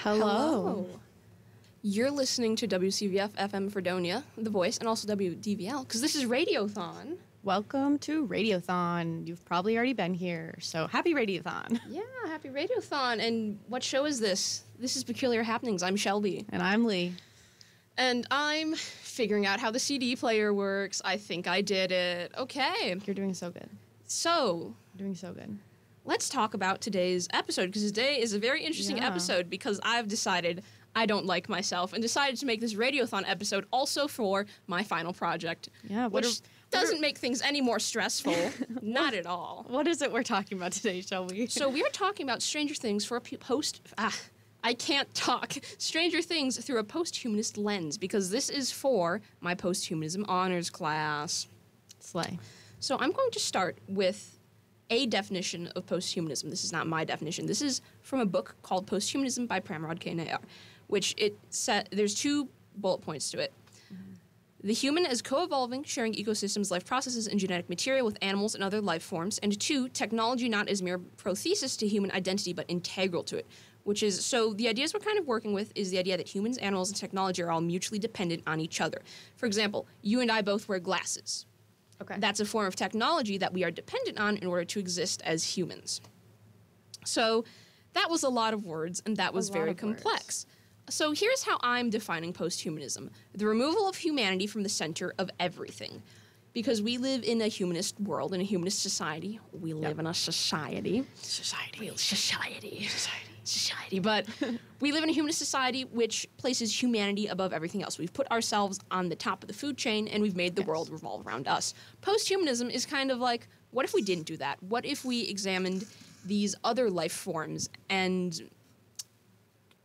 Hello. You're listening to WCVF FM Fredonia, The Voice, and also WDVL, because this is Radiothon. Welcome to Radiothon. You've probably already been here, so happy Radiothon. Yeah, happy Radiothon. And what show is this? This is Peculiar Happenings. I'm Shelby. And I'm Lee. And I'm figuring out how the CD player works. I think I did it. Okay. You're doing so good. So, You're doing so good. let's talk about today's episode, because today is a very interesting episode because I've decided I don't like myself and decided to make this Radiothon episode also for my final project. Yeah, which doesn't make things any more stressful. Not at all. What is it we're talking about today, Shelby? So we are talking about Stranger Things for a I can't talk. Stranger Things through a post-humanist lens, because this is for my post-humanism honors class. Slay. So I'm going to start with a definition of post-humanism. This is not my definition. This is from a book called Post-Humanism by Pramod K. Nayar, which there's 2 bullet points to it. The human as co-evolving, sharing ecosystems, life processes, and genetic material with animals and other life forms. And 2, technology not as mere prothesis to human identity, but integral to it. So the ideas we're kind of working with is the idea that humans, animals, and technology are all mutually dependent on each other. For example, you and I both wear glasses. Okay. That's a form of technology that we are dependent on in order to exist as humans. So that was a lot of words, and that was very complex. So here's how I'm defining post-humanism. The removal of humanity from the center of everything. Because we live in a humanist world, in a humanist society. We live in a society. Society. But we live in a humanist society which places humanity above everything else. We've put ourselves on the top of the food chain, and we've made the world revolve around us. Post-humanism is kind of like, what if we didn't do that? What if we examined these other life forms and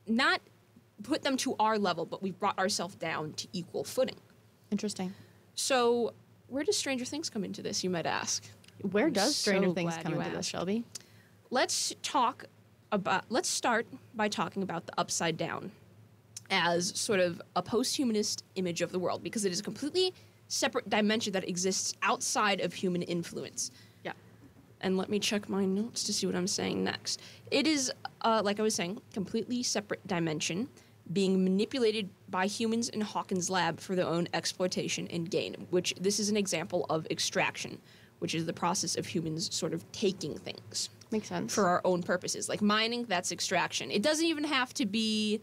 not put them to our level, but we've brought ourselves down to equal footing? Interesting. So where does Stranger Things come into this, you might ask? Where does Stranger Things come into this, Shelby? Let's start by talking about the Upside Down as sort of a post-humanist image of the world, because it is a completely separate dimension that exists outside of human influence. Yeah. And let me check my notes to see what I'm saying next. It is, like I was saying, completely separate dimension being manipulated by humans in Hawkins' lab for their own exploitation and gain, which this is an example of extraction, which is the process of humans sort of taking things. Makes sense. For our own purposes. Like mining, that's extraction. It doesn't even have to be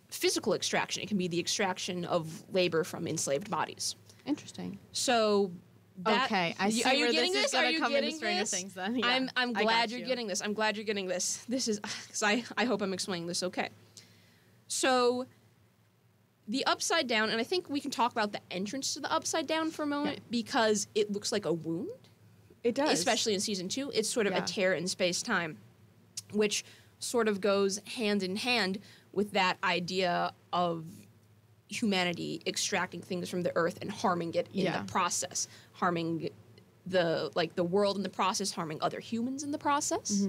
physical extraction. It can be the extraction of labor from enslaved bodies. Interesting. So okay, I see where this is going to come into Stranger Things then. Yeah, I'm glad you're getting this. I'm glad you're getting this. This is, because I hope I'm explaining this okay. So the Upside Down, and I think we can talk about the entrance to the Upside Down for a moment, because it looks like a wound. It does. Especially in season 2. It's sort of a tear in space-time, which sort of goes hand in hand with that idea of humanity extracting things from the earth and harming it in the process, harming the world in the process, harming other humans in the process,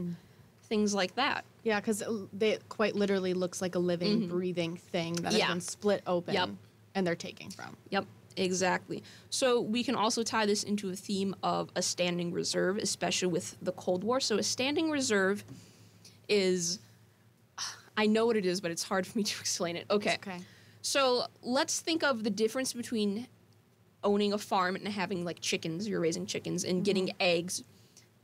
things like that. Yeah, because it quite literally looks like a living, breathing thing that has been split open and they're taking from. Yep, exactly. So we can also tie this into a theme of a standing reserve, especially with the Cold War. So a standing reserve is, I know what it is, but it's hard for me to explain it. Okay. So let's think of the difference between owning a farm and having like chickens, you're raising chickens, and getting eggs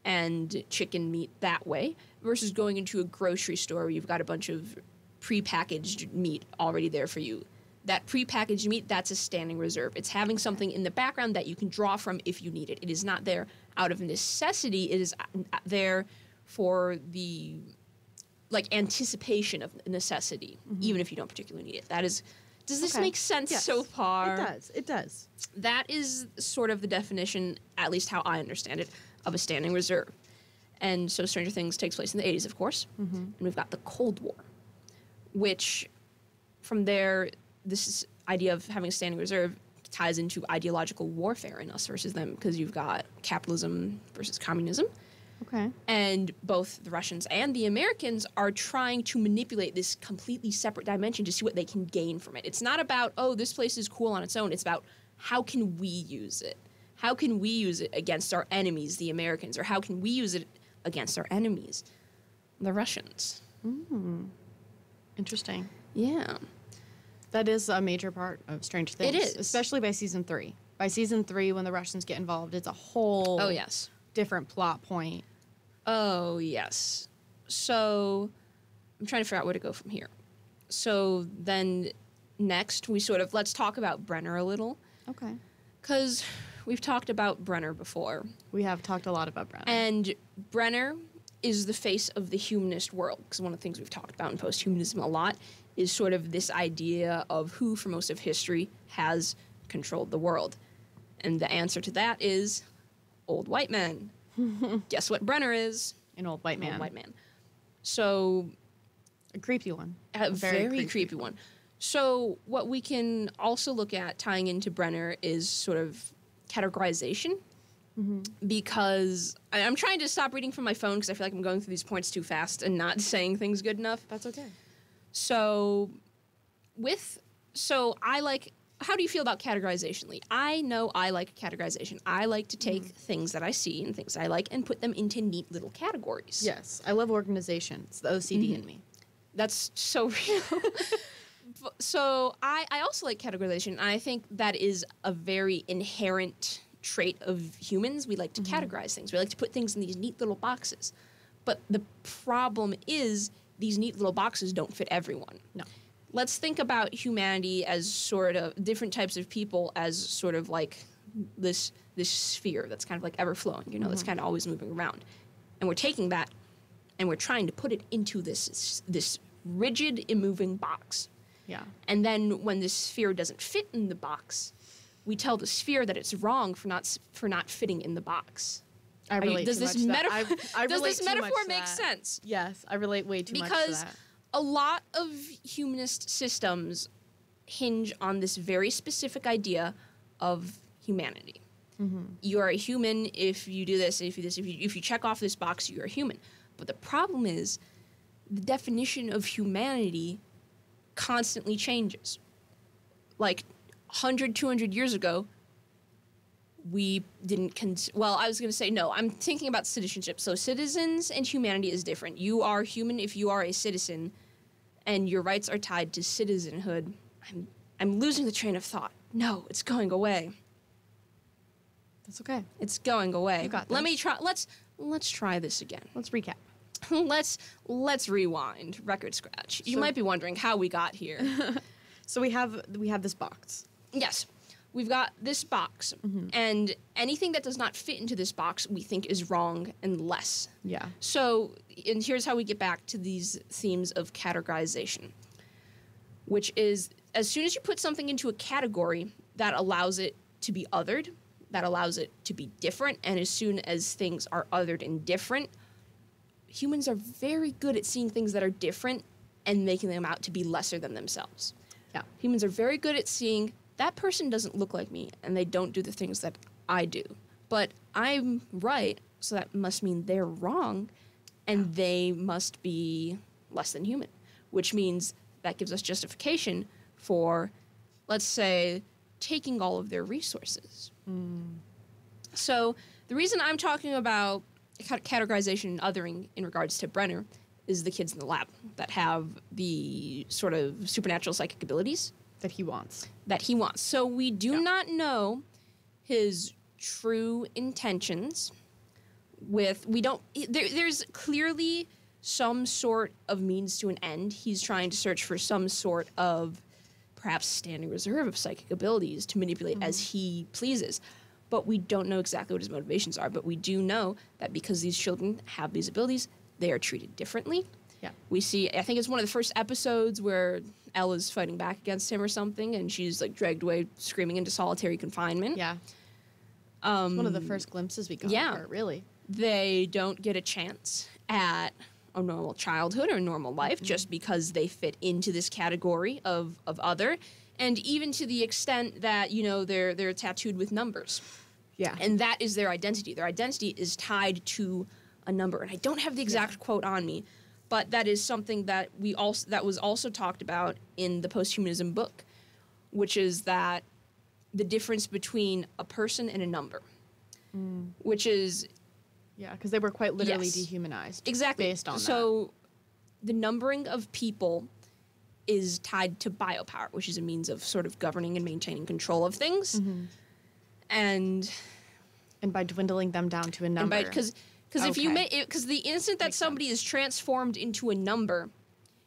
and chicken meat that way, versus going into a grocery store where you've got a bunch of prepackaged meat already there for you. That prepackaged meat, that's a standing reserve. It's having something in the background that you can draw from if you need it. It is not there out of necessity. It is there for the anticipation of necessity, even if you don't particularly need it. That is. Does this make sense so far? It does. That is sort of the definition, at least how I understand it, of a standing reserve. And so Stranger Things takes place in the 80s, of course. And we've got the Cold War, which from there, this idea of having a standing reserve ties into ideological warfare in us versus them, because you've got capitalism versus communism. Okay. And both the Russians and the Americans are trying to manipulate this completely separate dimension to see what they can gain from it. It's not about, oh, this place is cool on its own. It's about, how can we use it? How can we use it against our enemies, the Americans? Or how can we use it against our enemies, the Russians? Interesting. Yeah. That is a major part of Stranger Things. It is. Especially by season 3. By season 3, when the Russians get involved, it's a whole different plot point. Oh, yes. So I'm trying to figure out where to go from here. So then next, let's talk about Brenner a little. Okay. Because we've talked about Brenner before. We have talked a lot about Brenner. And Brenner is the face of the humanist world. Because one of the things we've talked about in post-humanism a lot is sort of this idea of who, for most of history, has controlled the world. And the answer to that is old white men. Guess what Brenner is? An old white man. Old white man. So... a creepy one. A very creepy one. So what we can also look at tying into Brenner is sort of categorization. Because I'm trying to stop reading from my phone because I feel like I'm going through these points too fast and not saying things good enough. That's okay. So how do you feel about categorization, Lee? I know I like categorization. I like to take things that I see and things I like and put them into neat little categories. Yes, I love organization. It's the OCD in me. That's so real. So I also like categorization, and I think that is a very inherent trait of humans. We like to categorize things. We like to put things in these neat little boxes. But the problem is these neat little boxes don't fit everyone. No. Let's think about humanity as sort of different types of people as sort of like this sphere that's kind of like ever-flowing, that's kind of always moving around. And we're taking that and we're trying to put it into this rigid, immoving box. Yeah. And then when the sphere doesn't fit in the box, we tell the sphere that it's wrong for not fitting in the box. I relate does too this much to metaphor, that. does this metaphor make that. sense? Yes, I relate way too much to that. Because a lot of humanist systems hinge on this very specific idea of humanity. You are a human if you do this, if you check off this box, you're a human. But the problem is the definition of humanity constantly changes. Like 100, 200 years ago, we didn't... I was going to say, no, I'm thinking about citizenship. So citizens and humanity is different. You are human if you are a citizen, and your rights are tied to citizenhood. I'm losing the train of thought. No, it's going away. That's okay. It's going away. You got Let this. me try. Let's try this again. Let's recap. Let's rewind. Record scratch. You might be wondering how we got here. So we have this box. Yes. We've got this box, and anything that does not fit into this box we think is wrong and less. Yeah. So, and here's how we get back to these themes of categorization, which is as soon as you put something into a category, that allows it to be othered, that allows it to be different, and as soon as things are othered and different, humans are very good at seeing things that are different and making them out to be lesser than themselves. Yeah. Humans are very good at seeing that person doesn't look like me, and they don't do the things that I do. But I'm right, so that must mean they're wrong, and they must be less than human, which means that gives us justification for, let's say, taking all of their resources. So the reason I'm talking about categorization and othering in regards to Brenner is the kids in the lab that have the sort of supernatural psychic abilities. That he wants. So we do not know his true intentions. There's clearly some sort of means to an end. He's trying to search for some sort of perhaps standing reserve of psychic abilities to manipulate as he pleases. But we don't know exactly what his motivations are. But we do know that because these children have these abilities, they are treated differently. Yeah. We see, I think it's one of the first episodes where Ella's fighting back against him or something, and she's like dragged away screaming into solitary confinement. Yeah. It's one of the first glimpses we got of her, really. They don't get a chance at a normal childhood or normal life just because they fit into this category of other, and even to the extent that, they're tattooed with numbers. Yeah. And that is their identity. Their identity is tied to a number. And I don't have the exact quote on me, but that is something that was also talked about in the posthumanism book, which is that the difference between a person and a number, which is... Yeah, because they were quite literally dehumanized. Exactly. Based on so the numbering of people is tied to biopower, which is a means of sort of governing and maintaining control of things. And by dwindling them down to a number. Because if you because the instant that somebody is transformed into a number,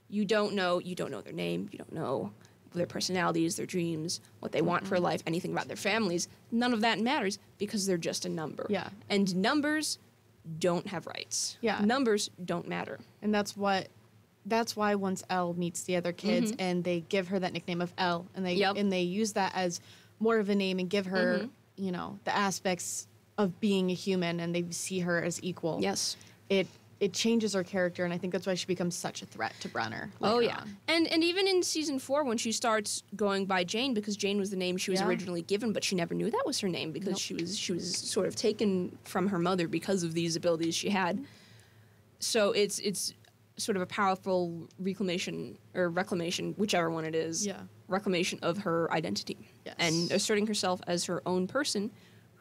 you don't know their name, you don't know their personalities, their dreams, what they want for life, anything about their families. None of that matters because they're just a number. Yeah. And numbers don't have rights. Yeah. Numbers don't matter. And that's why once Elle meets the other kids and they give her that nickname of Elle and they use that as more of a name and give her, you know, the aspects of being a human and they see her as equal. Yes. It changes her character, and I think that's why she becomes such a threat to Brenner. Oh, yeah. And even in season 4, when she starts going by Jane, because Jane was the name she was originally given, but she never knew that was her name because she was sort of taken from her mother because of these abilities she had. So it's sort of a powerful reclamation, whichever one it is, reclamation of her identity. Yes. And asserting herself as her own person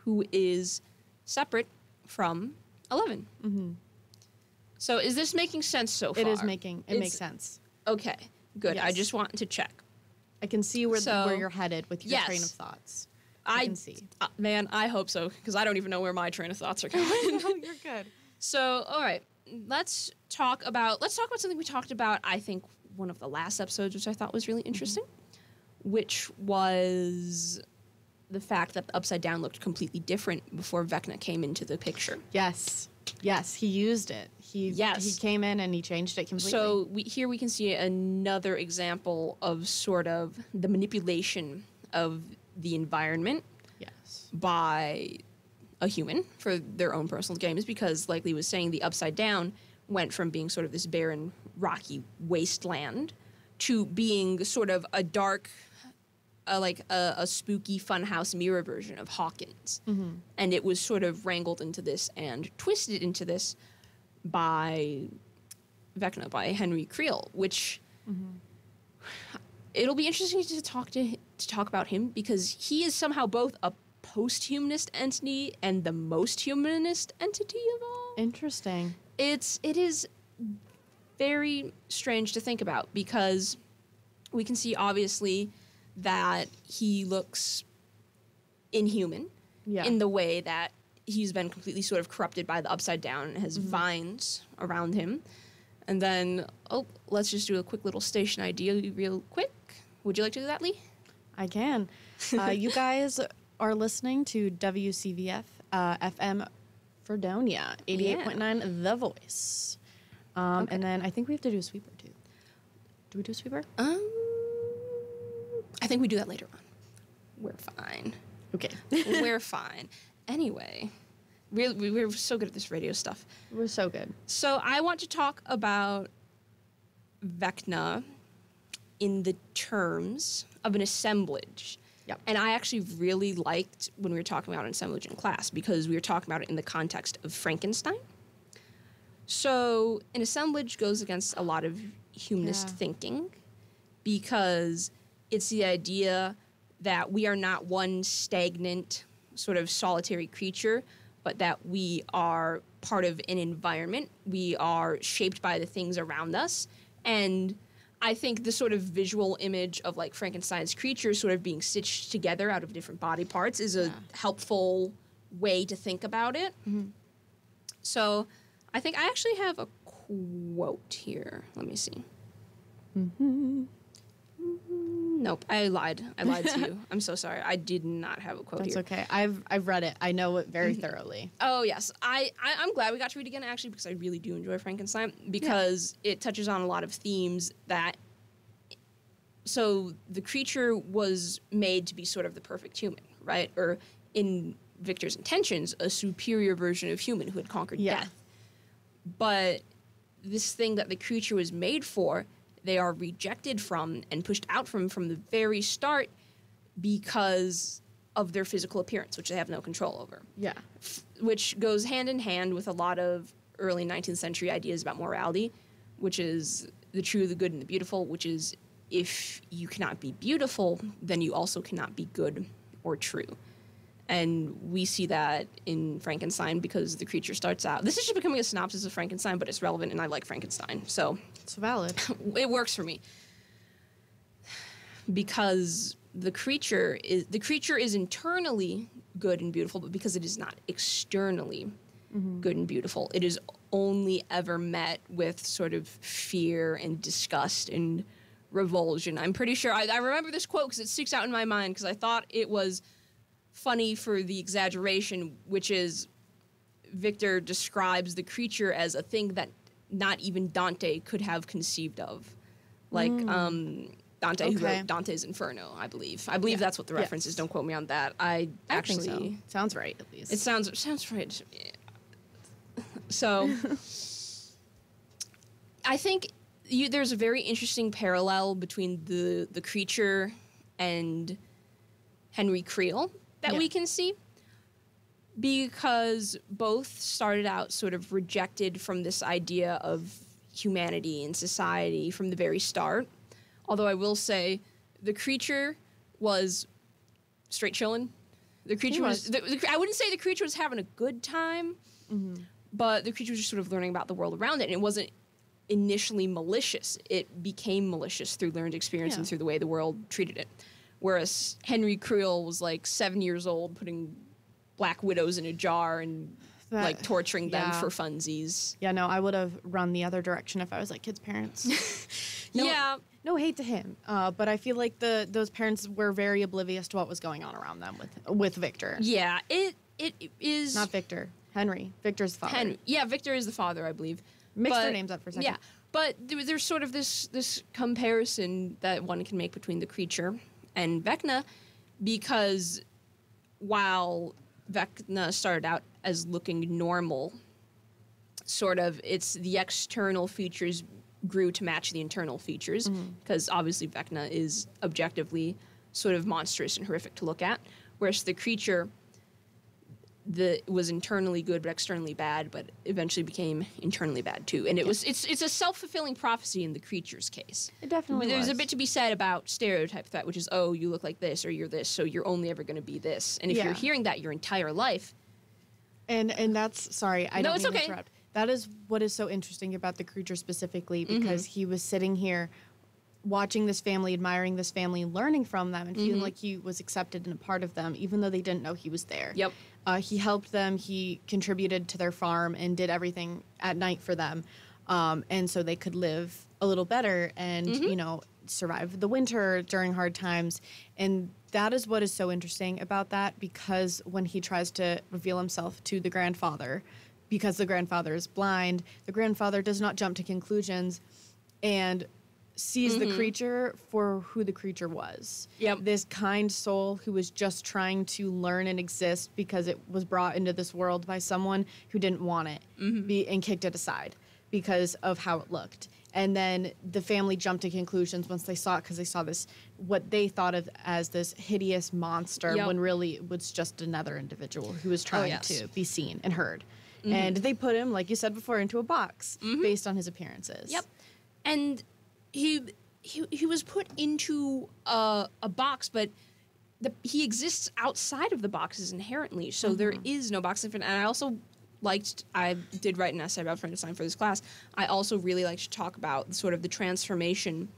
who is separate from 11. So is this making sense so far? It is makes sense. Okay, good. Yes. I just want to check. I can see where you're headed with your train of thoughts. I can see. Man, I hope so, because I don't even know where my train of thoughts are going. No, you're good. So, all right, let's talk about something we talked about, I think, one of the last episodes, which I thought was really interesting, which was the fact that the Upside Down looked completely different before Vecna came into the picture. Yes, he used it. He came in and he changed it completely. So here we can see another example of sort of the manipulation of the environment by a human for their own personal gains, because like Lee was saying, the Upside Down went from being sort of this barren, rocky wasteland to being sort of a dark, like a spooky funhouse mirror version of Hawkins. And it was sort of wrangled into this and twisted into this by Vecna, by Henry Creel, which it'll be interesting to talk about him, because he is somehow both a post-humanist entity and the most humanist entity of all. Interesting. It is very strange to think about, because we can see obviously that he looks inhuman in the way that he's been completely sort of corrupted by the Upside Down and has vines around him. And then, let's just do a quick little station ID real quick. Would you like to do that, Lee? I can. You guys are listening to WCVF FM Fredonia, 88.9 The Voice. And then I think we have to do a sweeper, too. Do we do a sweeper? I think we do that later on. We're fine. Okay. We're fine. Anyway, we're so good at this radio stuff. We're so good. So I want to talk about Vecna in the terms of an assemblage. Yep. And I actually really liked when we were talking about an assemblage in class, because we were talking about it in the context of Frankenstein. So an assemblage goes against a lot of humanist thinking, because it's the idea that we are not one stagnant, sort of solitary creature, but that we are part of an environment. We are shaped by the things around us. And I think the sort of visual image of like Frankenstein's creature sort of being stitched together out of different body parts is a helpful way to think about it. So I think I actually have a quote here. Let me see. Nope, I lied to you. I'm so sorry. I did not have a quote here. That's okay. I've read it. I know it very thoroughly. Oh, yes. I'm glad we got to read it again, actually, because I really do enjoy Frankenstein, because it touches on a lot of themes that... So the creature was made to be sort of the perfect human, right? Or in Victor's intentions, a superior version of human who had conquered death. But this thing that the creature was made for, they are rejected from and pushed out from the very start because of their physical appearance, which they have no control over. Yeah. Which goes hand in hand with a lot of early 19th century ideas about morality, which is the true, the good, and the beautiful, which is if you cannot be beautiful, then you also cannot be good or true. And we see that in Frankenstein, because the creature starts out... This is just becoming a synopsis of Frankenstein, but it's relevant, and I like Frankenstein. So It's valid. It works for me. Because the creature is internally good and beautiful, but because it is not externally good and beautiful, it is only ever met with sort of fear and disgust and revulsion. I'm pretty sure I remember this quote because it sticks out in my mind because I thought it was funny for the exaggeration, which is Victor describes the creature as a thing that not even Dante could have conceived of. Like, Dante, who wrote Dante's Inferno, I believe. I believe that's what the reference is. Don't quote me on that. I actually think so. Sounds right, at least. It sounds right. So, I think there's a very interesting parallel between the creature and Henry Creel that we can see, because both started out sort of rejected from this idea of humanity and society from the very start. Although I will say, the creature was straight chillin'. The creature was. I wouldn't say the creature was having a good time, but the creature was just sort of learning about the world around it, and it wasn't initially malicious. It became malicious through learned experience and through the way the world treated it. Whereas Henry Creel was like 7 years old, putting black widows in a jar and like torturing them for funsies. Yeah, no, I would have run the other direction if I was like kids' parents. No hate to him, but I feel like those parents were very oblivious to what was going on around them with Victor. Yeah, it is not Victor. Henry. Victor's the father. Victor is the father, I believe. Mixed their names up for a second. Yeah, but there's sort of this comparison that one can make between the creature and Vecna, because while Vecna started out as looking normal, sort of, it's the external features grew to match the internal features, because obviously Vecna is objectively sort of monstrous and horrific to look at, whereas the creature was internally good but externally bad, but eventually became internally bad too. And it's a self-fulfilling prophecy in the creature's case. It definitely There's a bit to be said about stereotype threat, which is, oh, you look like this or you're this, so you're only ever going to be this. And if you're hearing that your entire life... And that's... Sorry, I don't mean to interrupt. That is what is so interesting about the creature specifically, because he was sitting here watching this family, admiring this family, learning from them, and feeling like he was accepted and a part of them, even though they didn't know he was there. Yep. He helped them. He contributed to their farm and did everything at night for them, and so they could live a little better and, survive the winter during hard times. And that is what is so interesting about that, because when he tries to reveal himself to the grandfather, because the grandfather is blind, the grandfather does not jump to conclusions and sees the creature for who the creature was. Yep. This kind soul who was just trying to learn and exist because it was brought into this world by someone who didn't want it and kicked it aside because of how it looked. And then the family jumped to conclusions once they saw it, because they saw this, what they thought of as this hideous monster, when really it was just another individual who was trying to be seen and heard. And they put him, like you said before, into a box based on his appearances. Yep. And he was put into a box, but he exists outside of the boxes inherently. So there is no box. And I also I did write an essay about Frankenstein for this class. I also really like to talk about sort of the transformation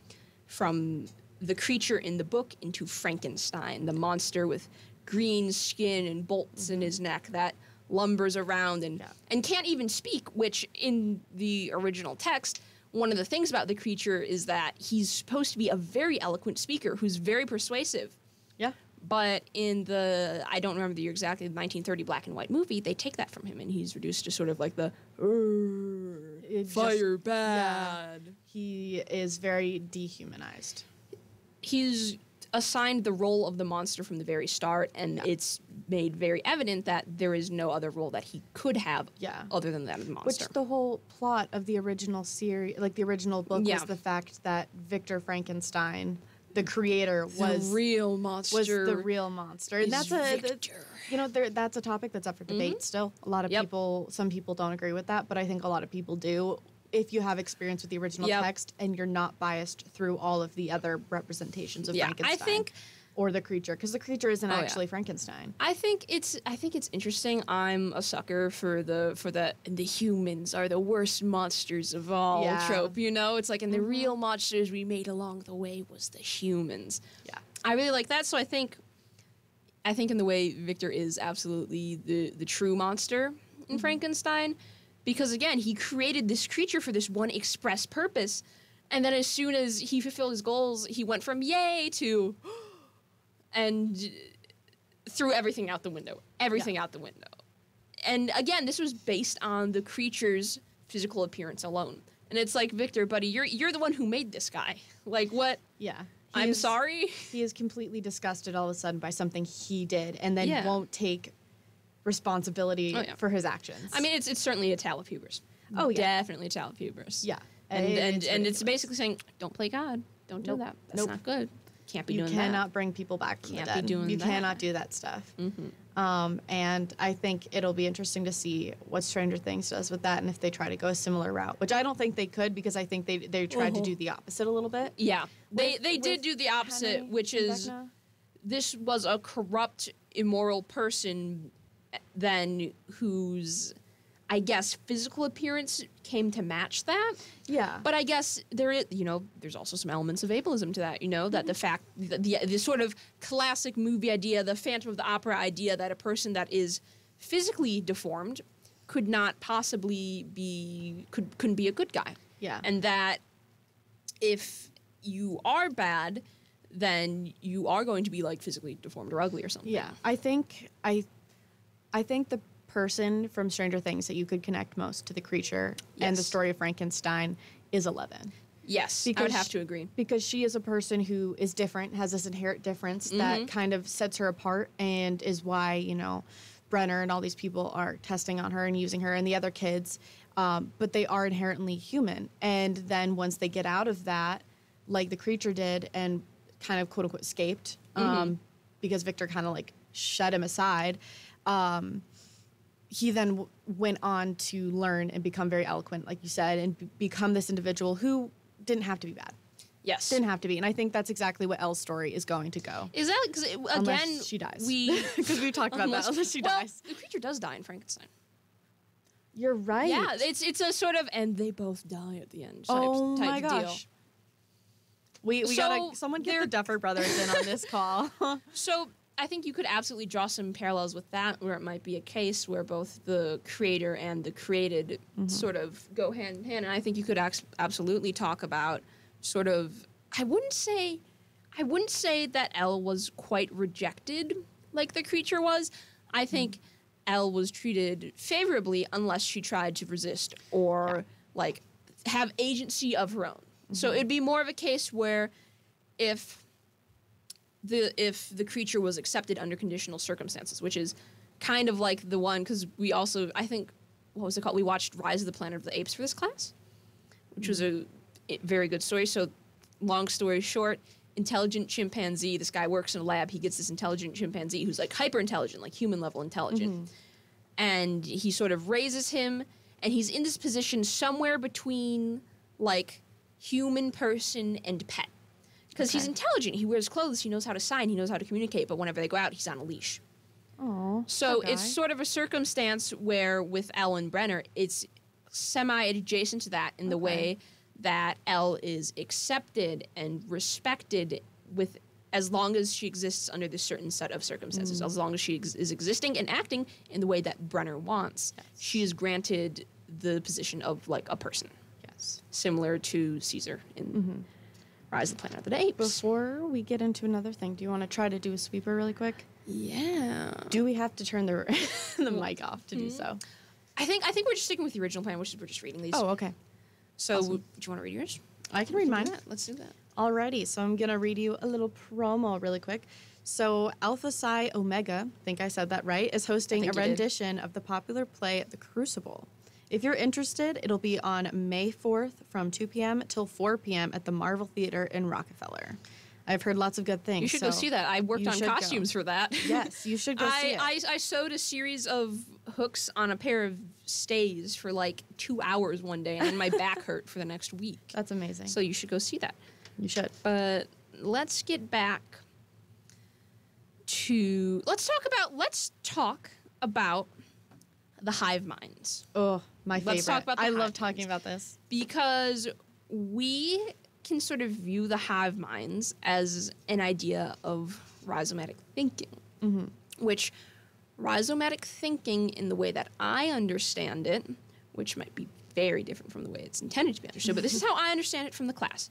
from the creature in the book into Frankenstein, the monster with green skin and bolts in his neck that lumbers around and can't even speak, which in the original text, one of the things about the creature is that he's supposed to be a very eloquent speaker who's very persuasive. Yeah. But in the, I don't remember the year exactly, the 1930 black and white movie, they take that from him and he's reduced to sort of like the fire bad. Yeah. He is very dehumanized. He's assigned the role of the monster from the very start, and it's made very evident that there is no other role that he could have other than that of the monster. Which the whole plot of the original series, like the original book, was the fact that Victor Frankenstein, the creator, was the real monster. Was the real monster. And that's that's a topic that's up for debate still. A lot of people, some people don't agree with that, but I think a lot of people do. If you have experience with the original text and you're not biased through all of the other representations of Frankenstein. I think or the creature, because the creature isn't actually Frankenstein. I think it's interesting. I'm a sucker for the humans are the worst monsters of all trope. You know, it's like, and the real monsters we made along the way was the humans. Yeah, I really like that. So I think in the way Victor is absolutely the true monster in Frankenstein, because again he created this creature for this one express purpose, and then as soon as he fulfilled his goals, he went from yay to and threw everything out the window. Out the window. And again, this was based on the creature's physical appearance alone. And it's like, Victor, buddy, you're the one who made this guy. Like, what? Yeah. I'm sorry? He is completely disgusted all of a sudden by something he did, and then won't take responsibility for his actions. I mean, it's certainly a tale of hubris. Oh, yeah. Definitely a tale of hubris. Yeah. And it's basically saying, don't play God. Don't do that. That's not good. Can't be doing that. You cannot bring people back from the dead. You cannot do that stuff. And I think it'll be interesting to see what Stranger Things does with that, and if they try to go a similar route, which I don't think they could, because I think they tried to do the opposite a little bit. Yeah, they did do the opposite, which is this was a corrupt, immoral person then whose, I guess, physical appearance came to match that. Yeah. But I guess there's also some elements of ableism to that, that the fact, the sort of classic movie idea, the Phantom of the Opera idea that a person that is physically deformed could not possibly couldn't be a good guy. Yeah. And that if you are bad, then you are going to be like physically deformed or ugly or something. Yeah. I think the person from Stranger Things that you could connect most to the creature and the story of Frankenstein is Eleven. Yes, I would have to agree. Because she is a person who is different, has this inherent difference that kind of sets her apart, and is why, Brenner and all these people are testing on her and using her, and the other kids, but they are inherently human. And then once they get out of that, like the creature did, and kind of quote-unquote escaped, because Victor kind of like shut him aside, he then went on to learn and become very eloquent, like you said, and become this individual who didn't have to be bad. Yes. Didn't have to be. And I think that's exactly what Elle's story is going to go. Is that, because again, unless she dies. Because we talked about that, unless she dies. The creature does die in Frankenstein. You're right. Yeah, it's a sort of, and they both die at the end type my gosh. deal. We gotta, someone get the Duffer Brothers in on this call. So I think you could absolutely draw some parallels with that, where it might be a case where both the creator and the created sort of go hand in hand. And I think you could absolutely talk about sort of, I wouldn't say that Elle was quite rejected like the creature was. I think Elle was treated favorably unless she tried to resist or like have agency of her own. So it'd be more of a case where if the creature was accepted under conditional circumstances, which is kind of like the one, because we also, I think, what was it called? We watched Rise of the Planet of the Apes for this class, which was a very good story. So long story short, intelligent chimpanzee, this guy works in a lab, he gets this intelligent chimpanzee who's like hyper intelligent, like human level intelligent. And he sort of raises him, and he's in this position somewhere between like human person and pet. Because he's intelligent, he wears clothes, he knows how to sign, he knows how to communicate, but whenever they go out, he's on a leash. Oh. So it's sort of a circumstance where with Elle and Brenner, it's semi-adjacent to that in the way that Elle is accepted and respected with as long as she exists under this certain set of circumstances, as long as she is existing and acting in the way that Brenner wants, she is granted the position of like a person. Yes. Similar to Caesar in Rise of the Planet of the Apes. Before we get into another thing, do you want to try to do a sweeper really quick? Yeah. Do we have to turn the mic off to do so? I think we're just sticking with the original plan, which is we're just reading these. Oh, okay. So, do you want to read yours? I can read mine. Let's do that. Alrighty, so I'm going to read you a little promo really quick. So Alpha Psi Omega, I think I said that right, is hosting a rendition of the popular play The Crucible. If you're interested, it'll be on May 4th from 2 p.m. till 4 p.m. at the Marvel Theater in Rockefeller. I've heard lots of good things. You should go see that. I worked on costumes for that. Yes, you should go see it. I sewed a series of hooks on a pair of stays for like 2 hours one day, and then my back hurt for the next week. That's amazing. So you should go see that. You should. But let's get back let's talk about the hive minds. Oh, my favorite. Let's talk about the I hive love talking minds. about this. Because we can sort of view the hive minds as an idea of rhizomatic thinking, which rhizomatic thinking, in the way that I understand it, which might be very different from the way it's intended to be understood, but this is how I understand it from the class.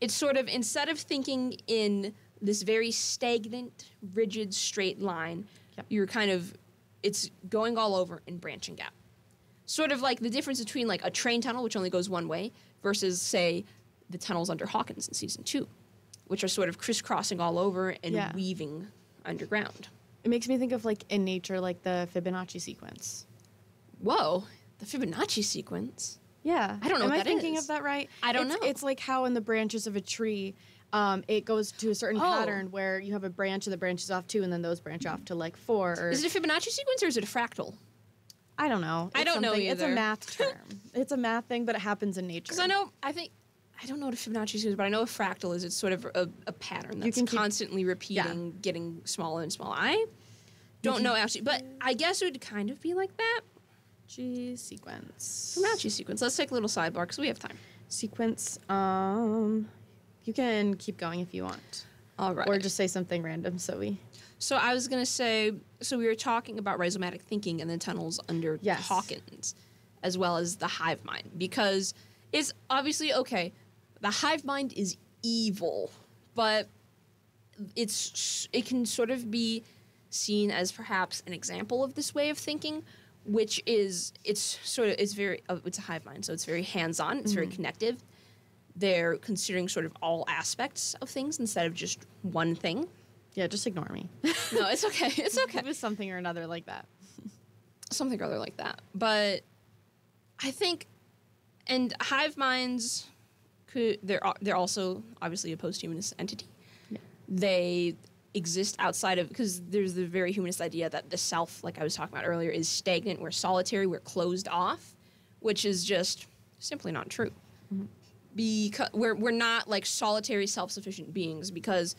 It's sort of, instead of thinking in this very stagnant, rigid, straight line, you're kind of, it's going all over and branching out. Sort of like the difference between like a train tunnel, which only goes one way, versus, say, the tunnels under Hawkins in season 2, which are sort of crisscrossing all over and weaving underground. It makes me think of, like, in nature, like the Fibonacci sequence. Whoa, the Fibonacci sequence? Yeah. I don't know what that is. Am I thinking of that right? I don't know. It's like how in the branches of a tree, it goes to a certain pattern where you have a branch and the branches off 2, and then those branch off to, like, 4. Or is it a Fibonacci sequence or is it a fractal? I don't know. I don't know either. It's a math term. It's a math thing, but it happens in nature. Because I don't know what a Fibonacci sequence is, but I know a fractal is. It's sort of a pattern that's constantly repeating, getting smaller and smaller. I don't know actually, but I guess it would kind of be like that. G sequence. Fibonacci sequence. Let's take a little sidebar because we have time. Sequence. You can keep going if you want. All right. Or just say something random, So I was going to say, so we were talking about rhizomatic thinking and the tunnels under Hawkins, as well as the hive mind, because it's obviously, okay, the hive mind is evil, but it can sort of be seen as perhaps an example of this way of thinking, which is, it's a hive mind, so it's very hands-on, it's very connective. They're considering sort of all aspects of things instead of just one thing. Yeah, just ignore me. No, it's okay. It's okay. It was something or another like that. Something or other like that. But I think, and hive minds they're also obviously a post-humanist entity. Yeah. They exist outside of, because there's the very humanist idea that the self, like I was talking about earlier, is stagnant, we're solitary, we're closed off, which is just simply not true. Because we're not like solitary, self-sufficient beings, because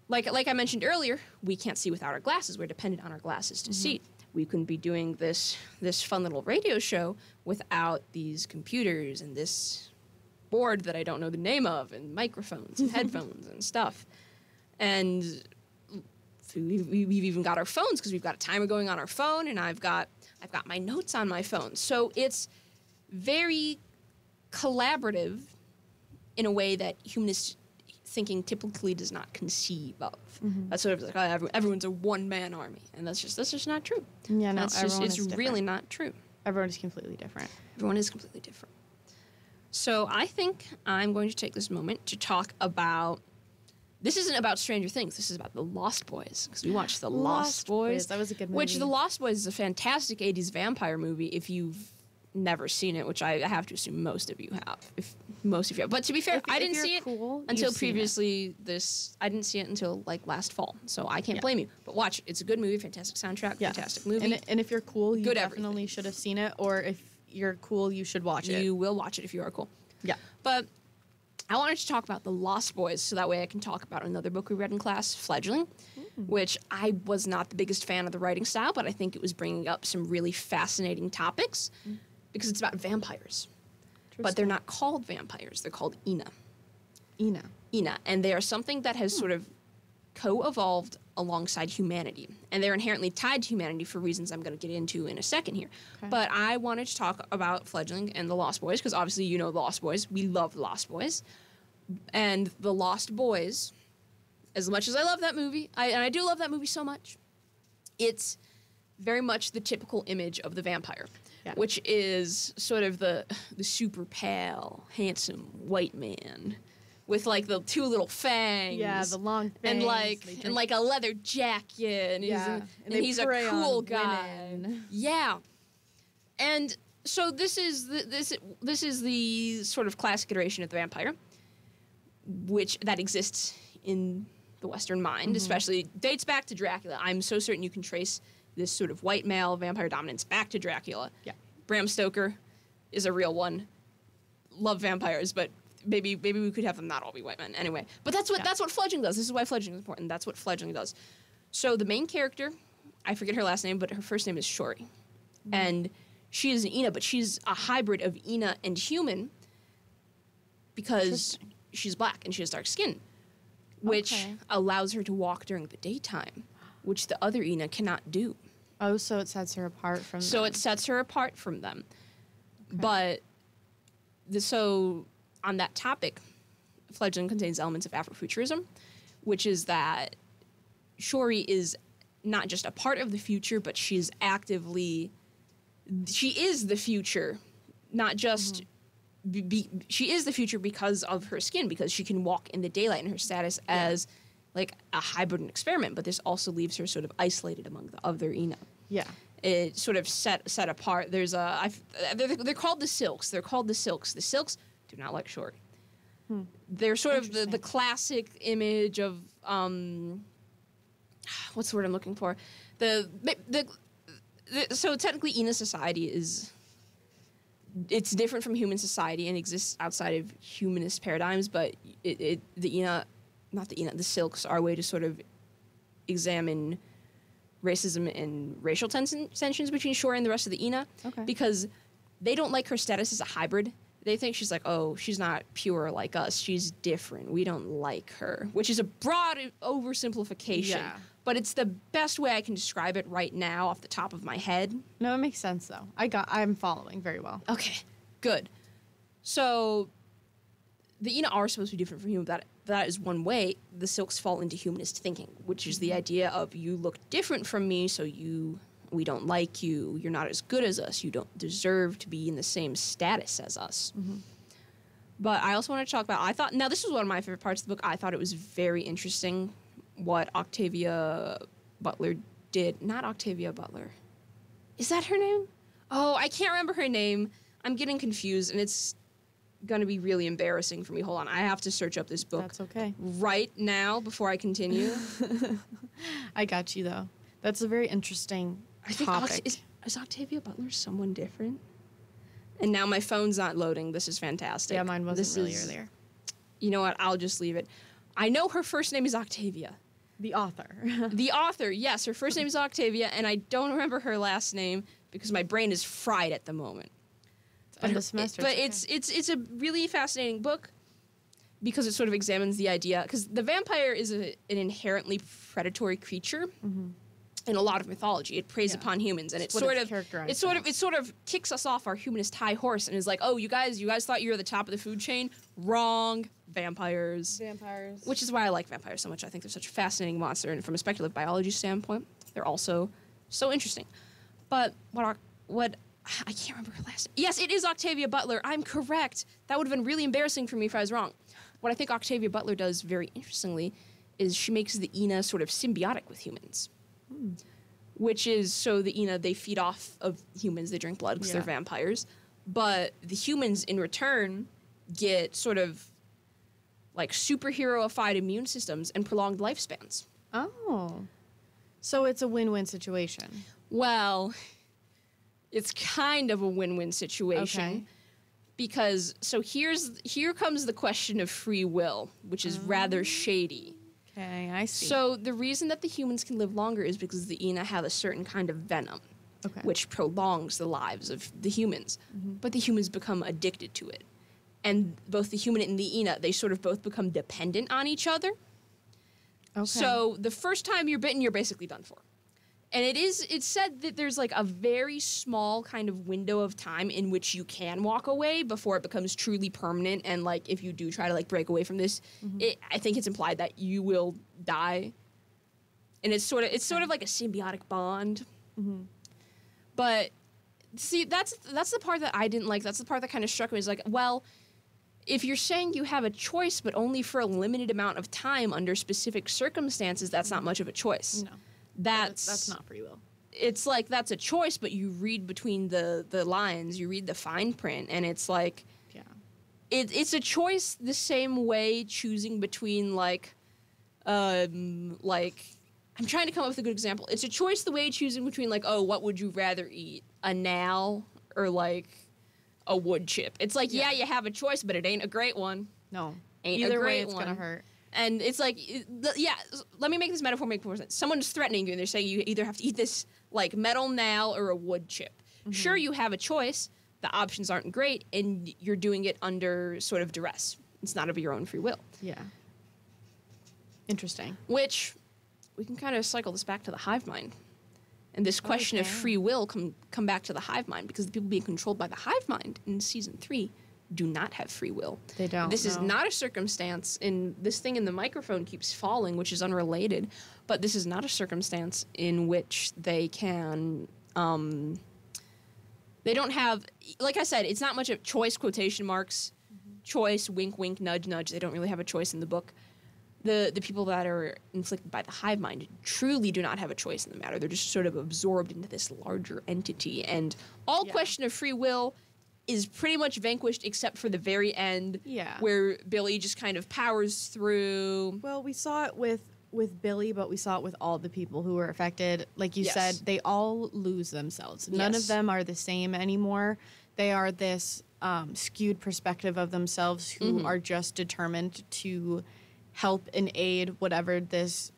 like I mentioned earlier, we can't see without our glasses. We're dependent on our glasses to see. We couldn't be doing this fun little radio show without these computers and this board that I don't know the name of, and microphones and headphones and stuff. And we've even got our phones because we've got a timer going on our phone, and I've got my notes on my phone. So it's very collaborative in a way that humanist thinking typically does not conceive of. That's sort of like, oh, everyone's a one-man army, and that's just not true. Yeah, no, it's really not true. Everyone is completely different. Everyone is completely different. So I think I'm going to take this moment to talk about. This isn't about Stranger Things. This is about The Lost Boys, because we watched The Lost Boys. That was a good movie. Which The Lost Boys is a fantastic 80s vampire movie if you've never seen it, which I have to assume most of you have. But to be fair, I didn't see it until previously I didn't see it until like last fall, so I can't blame you. But watch it. It's a good movie, fantastic soundtrack, fantastic movie. And if you're cool, you definitely everything. should have seen it, or if you're cool, you should watch it. You will watch it if you are cool. Yeah. But I wanted to talk about The Lost Boys, so that way I can talk about another book we read in class, Fledgling, which I was not the biggest fan of the writing style, but I think it was bringing up some really fascinating topics, because it's about vampires. But they're not called vampires. They're called Ina. Ina. And they are something that has sort of co-evolved alongside humanity. And they're inherently tied to humanity for reasons I'm going to get into in a second here. Okay. But I wanted to talk about Fledgling and The Lost Boys, because obviously you know The Lost Boys. We love The Lost Boys. And The Lost Boys, as much as I love that movie, and I do love that movie so much, it's very much the typical image of the vampire. Yeah. Which is sort of the super pale, handsome white man with like the two little fangs. Yeah, the long fangs. And like a leather jacket. And he's a cool guy. Women. Yeah. And so this is the sort of classic iteration of the vampire, that exists in the Western mind, especially dates back to Dracula. I'm so certain you can trace this sort of white male vampire dominance back to Dracula. Yeah. Bram Stoker is a real one. Love vampires, but maybe we could have them not all be white men. Anyway, but that's what Fledgling does. This is why Fledgling is important. That's what Fledgling does. So the main character, I forget her last name, but her first name is Shori. And she is an Ina, but she's a hybrid of Ina and human because she's black and she has dark skin, which allows her to walk during the daytime, which the other Ina cannot do. Oh, so it sets her apart from them. It sets her apart from them. Okay. But, so on that topic, Fledgling contains elements of Afrofuturism, which is that Shori is not just a part of the future, but she is the future, not just, she is the future because of her skin, because she can walk in the daylight and her status as like a hybrid and experiment, but this also leaves her sort of isolated among the other Ina. Yeah. It sort of set apart. There's they're called the Silks. They're called the Silks. The Silks do not like Shori. They're sort of the classic image of, what's the word I'm looking for? So technically Ina society it's different from human society and exists outside of humanist paradigms, but the Silks are a way to sort of examine racism and racial tensions between Shori and the rest of the Ina, because they don't like her status as a hybrid. They think she's like, oh, she's not pure like us. She's different. We don't like her, which is a broad oversimplification. Yeah. But it's the best way I can describe it right now off the top of my head. No, it makes sense, though. I'm following very well. Okay, good. So the Ina are supposed to be different from human. That is one way the Silks fall into humanist thinking, which is the idea of you look different from me, so we don't like you. You're not as good as us. You don't deserve to be in the same status as us. But I also want to talk about, now this was one of my favorite parts of the book. I thought it was very interesting what Octavia Butler did. Not Octavia Butler. Is that her name? Oh, I can't remember her name. I'm getting confused, and it's going to be really embarrassing for me. Hold on. I have to search up this book. That's okay. Right now before I continue. I got you, though. That's a very interesting topic. Is Octavia Butler someone different? And now my phone's not loading. This is fantastic. Yeah, mine wasn't earlier. You know what? I'll just leave it. I know her first name is Octavia. The author. The author, yes. Her first name is Octavia, and I don't remember her last name because my brain is fried at the moment. End of semester. But it's a really fascinating book because it sort of examines the idea, because the vampire is an inherently predatory creature in a lot of mythology. It preys upon humans, and it sort of kicks us off our humanist high horse and is like, oh, you guys thought you were the top of the food chain? Wrong. Vampires. Which is why I like vampires so much. I think they're such a fascinating monster, and from a speculative biology standpoint, they're also so interesting. But what I can't remember her last name. Yes, it is Octavia Butler. I'm correct. That would have been really embarrassing for me if I was wrong. What I think Octavia Butler does very interestingly is she makes the Ina sort of symbiotic with humans. Which is, so the Ina, they feed off of humans. They drink blood because they're vampires. But the humans, in return, get sort of like superhero-ified immune systems and prolonged lifespans. Oh. So it's a win-win situation. Well, it's kind of a win-win situation. Okay. Because, so here comes the question of free will, which is rather shady. Okay, I see. So the reason that the humans can live longer is because the Ina have a certain kind of venom, which prolongs the lives of the humans. But the humans become addicted to it. And both the human and the Ina, they sort of both become dependent on each other. Okay. So the first time you're bitten, you're basically done for. And it's said that there's like a very small kind of window of time in which you can walk away before it becomes truly permanent. And like if you do try to like break away from this, I think it's implied that you will die. And it's sort of like a symbiotic bond. But see, that's the part that I didn't like. That's the part that kind of struck me. Is like, well, if you're saying you have a choice, but only for a limited amount of time under specific circumstances, that's not much of a choice. No. That's not free will. It's like that's a choice, but you read between the lines, you read the fine print, and it's like, it's a choice the same way choosing between like I'm trying to come up with a good example. It's a choice the way choosing between like, oh, what would you rather eat, a nail or like a wood chip? It's like, yeah, you have a choice, but it ain't a great one. No, ain't either a great way, it's one. gonna hurt. And it's like, let me make this metaphor make more sense. Someone's threatening you, and they're saying you either have to eat this, like, metal nail or a wood chip. Mm-hmm. Sure, you have a choice. The options aren't great, and you're doing it under sort of duress. It's not of your own free will. Yeah. Interesting. Which, we can kind of cycle this back to the hive mind. And this question of free will come back to the hive mind, because the people being controlled by the hive mind in Season 3 do not have free will. They don't. This is not a circumstance, and this thing in the microphone keeps falling, which is unrelated, but this is not a circumstance in which they can, they don't have, like I said, it's not much of choice, quotation marks, choice, wink, wink, nudge, nudge. They don't really have a choice in the book. The people that are inflicted by the hive mind truly do not have a choice in the matter. They're just sort of absorbed into this larger entity, and all question of free will is pretty much vanquished except for the very end, where Billy just kind of powers through. Well, we saw it with Billy, but we saw it with all the people who were affected. Like you said, they all lose themselves. None of them are the same anymore. They are this skewed perspective of themselves who are just determined to help and aid whatever this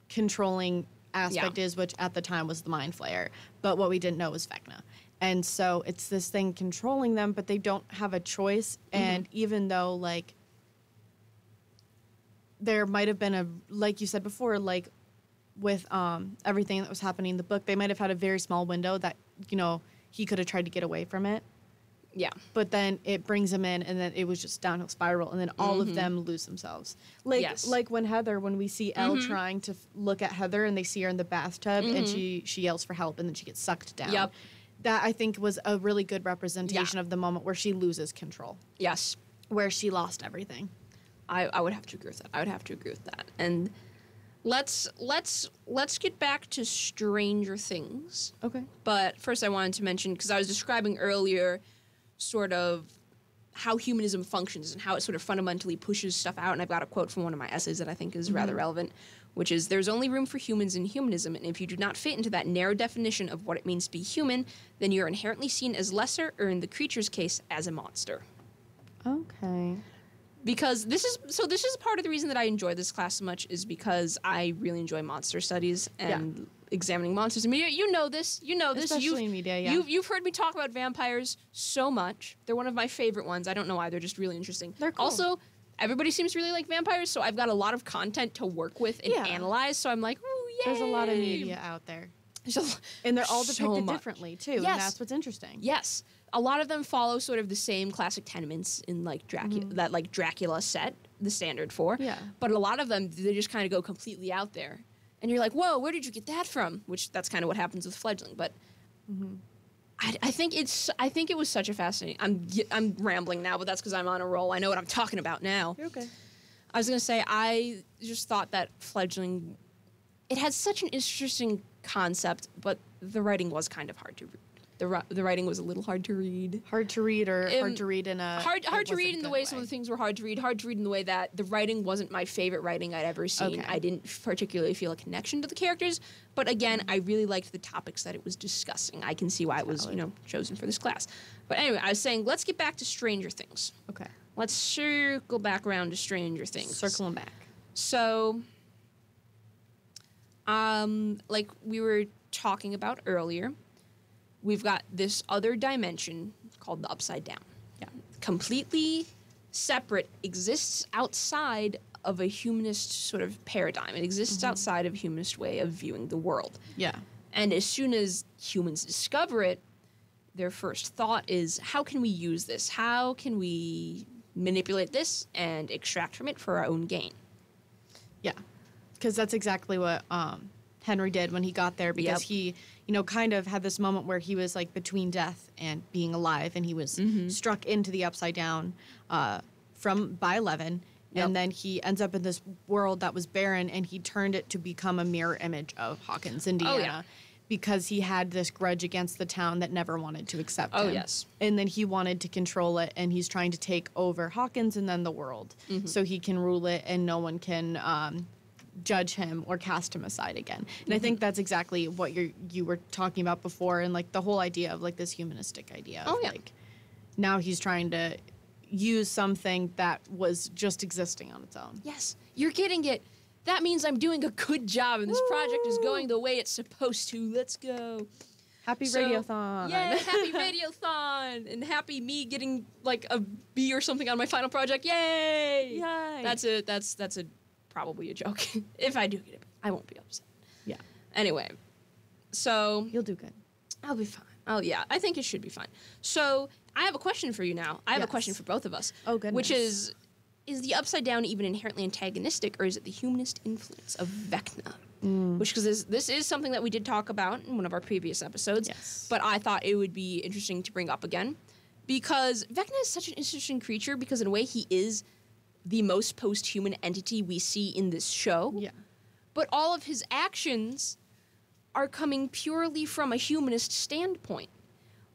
controlling aspect is, which at the time was the Mind Flayer. But what we didn't know was Vecna. And so it's this thing controlling them, but they don't have a choice. And even though, like, there might have been like you said before, like, with everything that was happening in the book, they might have had a very small window that, you know, he could have tried to get away from it. Yeah. But then it brings him in, and then it was just downhill spiral, and then all of them lose themselves. Like when we see Elle trying to look at Heather, and they see her in the bathtub, and she yells for help, and then she gets sucked down. Yep. That, I think, was a really good representation of the moment where she loses control. Yes. Where she lost everything. I would have to agree with that. I would have to agree with that. And let's get back to Stranger Things. Okay. But first I wanted to mention, because I was describing earlier sort of how humanism functions and how it sort of fundamentally pushes stuff out, and I've got a quote from one of my essays that I think is rather relevant, which is, "There's only room for humans in humanism, and if you do not fit into that narrow definition of what it means to be human, then you're inherently seen as lesser, or in the creature's case, as a monster." Okay. Because this is part of the reason that I enjoy this class so much, is because I really enjoy monster studies and examining monsters in media. You know this. Especially in media, You've heard me talk about vampires so much. They're one of my favorite ones. I don't know why. They're just really interesting. They're cool. Also, everybody seems to really like vampires, so I've got a lot of content to work with and analyze. So I'm like, ooh, yay! There's a lot of media out there. And they're all depicted differently, too. Yes. And that's what's interesting. Yes. A lot of them follow sort of the same classic tenements in, like, that, like, Dracula set the standard for. Yeah. But a lot of them, they just kind of go completely out there. And you're like, whoa, where did you get that from? Which, that's kind of what happens with Fledgling. But I think it was such a fascinating... I'm rambling now, but that's because I'm on a roll. I know what I'm talking about now. You're okay. I was going to say, I just thought that Fledgling... It had such an interesting concept, but the writing was kind of hard to read. The writing was a little hard to read. Hard to read, or hard to read in a... Hard to read in the way some of the things were hard to read. Hard to read in the way that the writing wasn't my favorite writing I'd ever seen. Okay. I didn't particularly feel a connection to the characters. But again, I really liked the topics that it was discussing. I can see why it was, chosen for this class. But anyway, I was saying, let's get back to Stranger Things. Okay. Let's circle back around to Stranger Things. Circling back. So... like we were talking about earlier, we've got this other dimension called the Upside Down. Yeah. Completely separate, exists outside of a humanist sort of paradigm. It exists outside of a humanist way of viewing the world. Yeah. And as soon as humans discover it, their first thought is, how can we use this? How can we manipulate this and extract from it for our own gain? Yeah. Because that's exactly what Henry did when he got there, because he, kind of had this moment where he was, like, between death and being alive, and he was struck into the Upside Down by 11, and then he ends up in this world that was barren, and he turned it to become a mirror image of Hawkins, Indiana, because he had this grudge against the town that never wanted to accept him. Oh, yes. And then he wanted to control it, and he's trying to take over Hawkins and then the world, so he can rule it, and no one can... judge him or cast him aside again. And I think that's exactly what you were talking about before, and like the whole idea of like this humanistic idea of like now he's trying to use something that was just existing on its own. Yes, you're getting it. That means I'm doing a good job, and this project is going the way it's supposed to. Let's go. Happy Radiothon. Yay, happy Radiothon. And happy me getting like a B or something on my final project. Yay. Yay. That's probably a joke. If I do get it, I won't be upset. Yeah. Anyway, so. You'll do good. I'll be fine. Oh, yeah, I think it should be fine. So I have a question for you now. I have a question for both of us. Oh, goodness. Which is the Upside Down even inherently antagonistic, or is it the humanist influence of Vecna? Which, because this is something that we did talk about in one of our previous episodes, but I thought it would be interesting to bring up again, because Vecna is such an interesting creature, because in a way he is the most post-human entity we see in this show. Yeah. But all of his actions are coming purely from a humanist standpoint.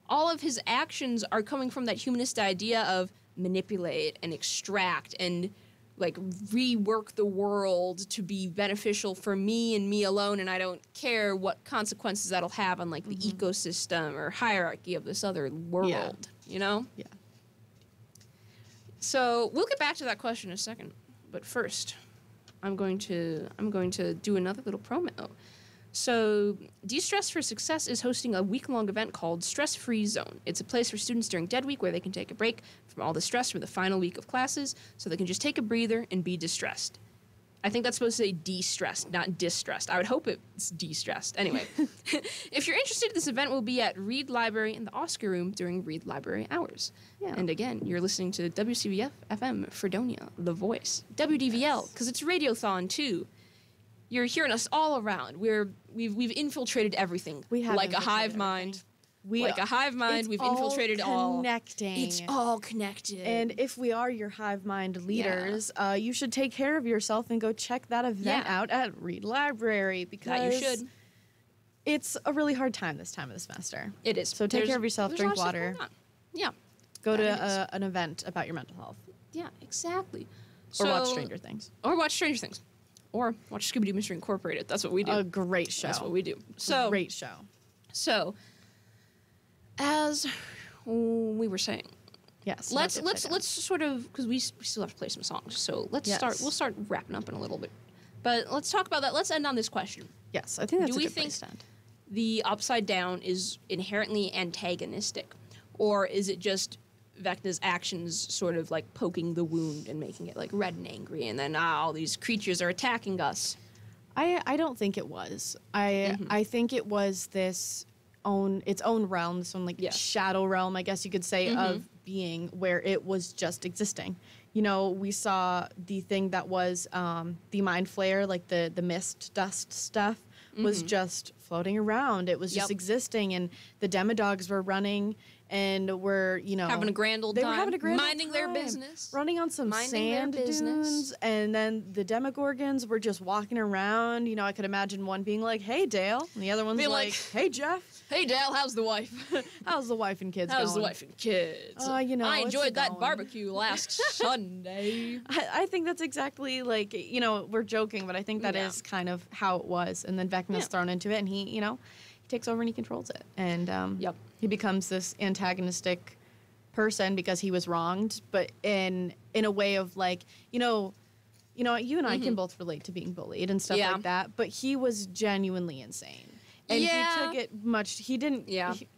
All of his actions are coming from that humanist idea of manipulate and extract and like rework the world to be beneficial for me and me alone, and I don't care what consequences that'll have on like the ecosystem or hierarchy of this other world, you know? Yeah. So we'll get back to that question in a second, but first, I'm going to do another little promo. So, De-Stress for Success is hosting a week-long event called Stress Free Zone. It's a place for students during Dead Week where they can take a break from all the stress from the final week of classes, so they can just take a breather and be distressed. I think that's supposed to say de-stressed, not distressed. I would hope it's de-stressed. Anyway, if you're interested, this event will be at Reed Library in the Oscar Room during Reed Library hours. Yeah. And again, you're listening to WCVF FM Fredonia, The Voice. WDVL, because it's Radiothon too. You're hearing us all around. We've infiltrated everything. We have like a hive mind. Like a hive mind, we've infiltrated all. It's all connected. And if we are your hive mind leaders, you should take care of yourself and go check that event out at Reed Library, because that you should. It's a really hard time this time of the semester. It is. So take care of yourself, drink water. Yeah. Go to an event about your mental health. Yeah, exactly. Or watch Stranger Things. Or watch Scooby-Doo Mystery Incorporated. That's what we do. A great show. That's what we do. So great show. So, as we were saying, yes, let's sort of, because we still have to play some songs. So We'll start wrapping up in a little bit, but let's talk about that. Let's end on this question. Yes, I think that's a good place to end. The Upside Down is inherently antagonistic, or is it just Vecna's actions sort of like poking the wound and making it like red and angry, and then all these creatures are attacking us? I don't think it was. I think it was its own realm, this own like shadow realm, I guess you could say, of being, where it was just existing. You know, we saw the thing that was the mind flayer, like the mist dust stuff, was just floating around. It was just existing, and the demodogs were running and were, having a grand old time. They were having a grand minding old time, their business, running on some sand dunes, and then the demogorgons were just walking around. You know, I could imagine one being like, "Hey, Dale," and the other one's like, "Hey, Jeff." Hey, Dale, how's the wife? How's the wife and kids How's the wife and kids? I enjoyed that barbecue last Sunday. I think that's exactly like, we're joking, but I think that is kind of how it was. And then Vecna's thrown into it, and he takes over and he controls it. And he becomes this antagonistic person because he was wronged, but in a way of like, you and I can both relate to being bullied and stuff like that, but he was genuinely insane. And he took it he didn't,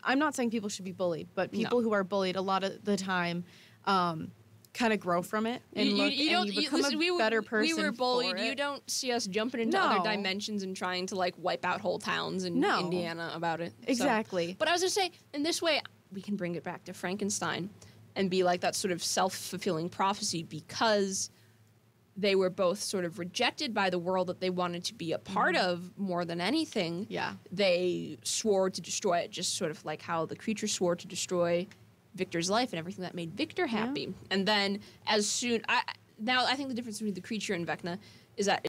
I'm not saying people should be bullied, but people who are bullied a lot of the time kind of grow from it and you become a better person. We were bullied. For it. You don't see us jumping into other dimensions and trying to like wipe out whole towns in Indiana about it. Exactly. So, but I was going to say, in this way, we can bring it back to Frankenstein and be like that sort of self-fulfilling prophecy, because they were both sort of rejected by the world that they wanted to be a part of more than anything. Yeah. They swore to destroy it, just sort of like how the creature swore to destroy Victor's life and everything that made Victor happy. And then I think the difference between the creature and Vecna is that